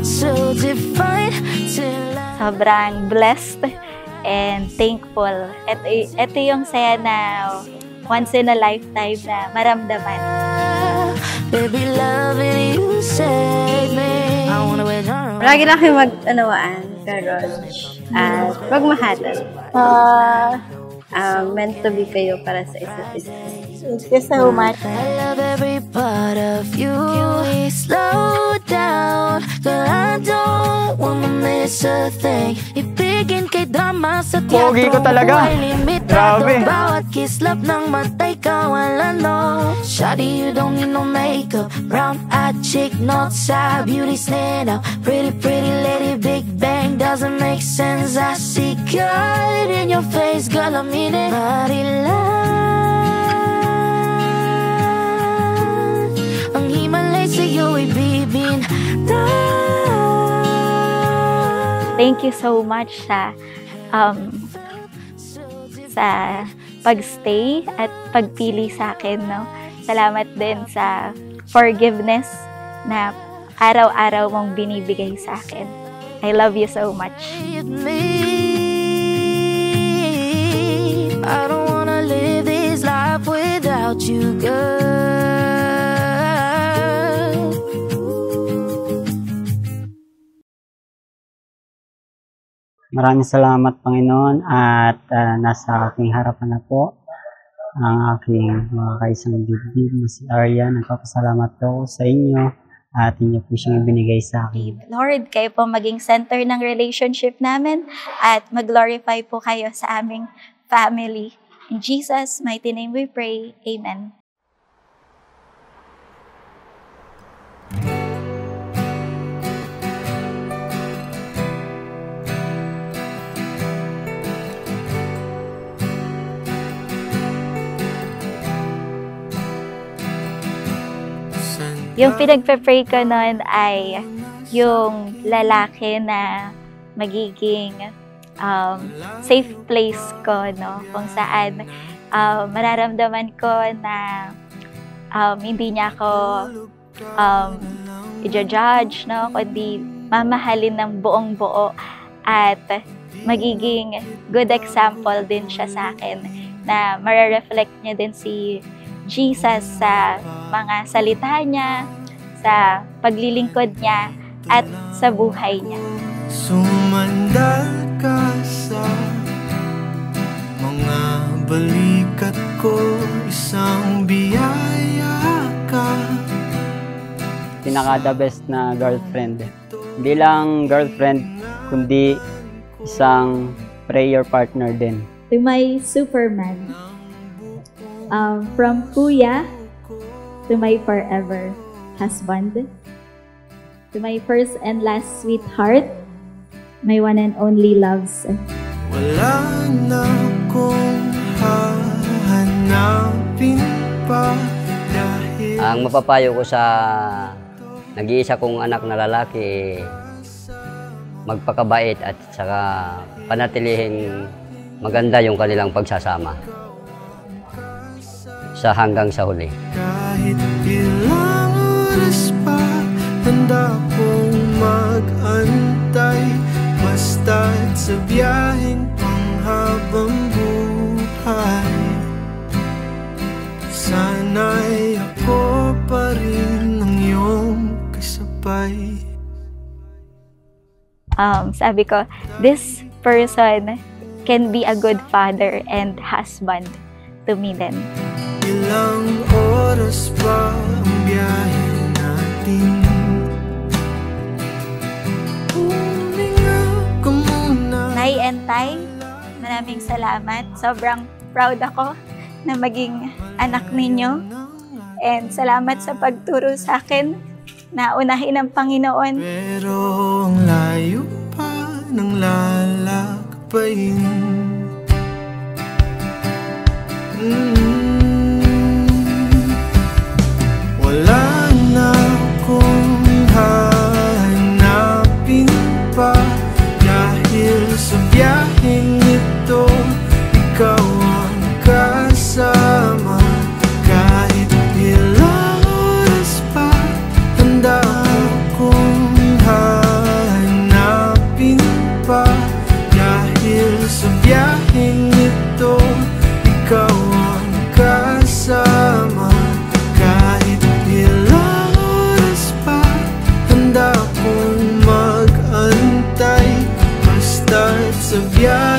so divine till sobrang blessed and thankful. Ito yung saya na once in a lifetime na maramdaman. Baby, loving you save me. I wanna wait on. Lagi lang kayo mag-anawaan, Karosh. At magmahalan. Meant to be kayo para sa isa't isa. Thank you so much. I love every part of you. Please slow down, girl, I don't wanna miss a thing. Ibigin kay drama sa teatro. Pogi ko talaga. Grabe. Bawat kislap ng matay kawalan, no. Shawty, you don't need no makeup. Brown-eyed chick, no side, beauty stand out. Pretty, pretty lady, Big Bang doesn't make sense. I see God in your face, girl, I mean it. Body ang himalay sa'yo ay bibin. Thank you so much sa pagstay at pagpili sa akin, no. Salamat din sa forgiveness na araw-araw mong binibigay sa akin. I love you so much. I don't wanna live this life without you, girl. Maraming salamat, Panginoon, at nasa aking harapan na po ang aking mga kaisang dibdib na si Arya. Nagpapasalamat po sa inyo at inyo po siyang ibinigay sa akin. Lord, kayo po maging center ng relationship namin at mag-glorify po kayo sa aming family. In Jesus' mighty name we pray. Amen. Yung pinagpe-pray ko noon ay yung lalaki na magiging safe place ko, no? Kung saan mararamdaman ko na hindi niya ako i-judge, no? Kundi mamahalin ng buong-buo at magiging good example din siya sa akin na mare-reflect niya din si Jesus sa mga salita niya, sa paglilingkod niya, at sa buhay niya. Sumandal ka sa mga balikat ko, isang biyaya ka. Pinaka the best na girlfriend. Hindi lang girlfriend, kundi isang prayer partner din. To my Superman. From Kuya to my forever husband, to my first and last sweetheart, my one and only loves. Wala na kong hahanapin pa dahil ang mapapayo ko sa nag-iisa kong anak na lalaki, magpakabait at saka panatilihing maganda yung kanilang pagsasama sa hanggang sa huli. Kahit ilang oras pa, handa kong mag-antay, basta't sa biyaheng panghabang buhay. Sana'y ako pa rin ang iyong kasabay. Sabi ko, this person can be a good father and husband to me then. Ilang oras pa ang biyahe natin. Huminga ka muna. Nay and Tay, maraming salamat. Sobrang proud ako na maging anak ninyo. And salamat sa pagturo sa akin na unahin ang Panginoon. Pero ang layo pa ng lalakbayin. Wala na akong hahanapin pa dahil sa biyaheng ito, ikaw ang kasama. Kahit ilang oras pa, handa akong hahanapin. sa biyahe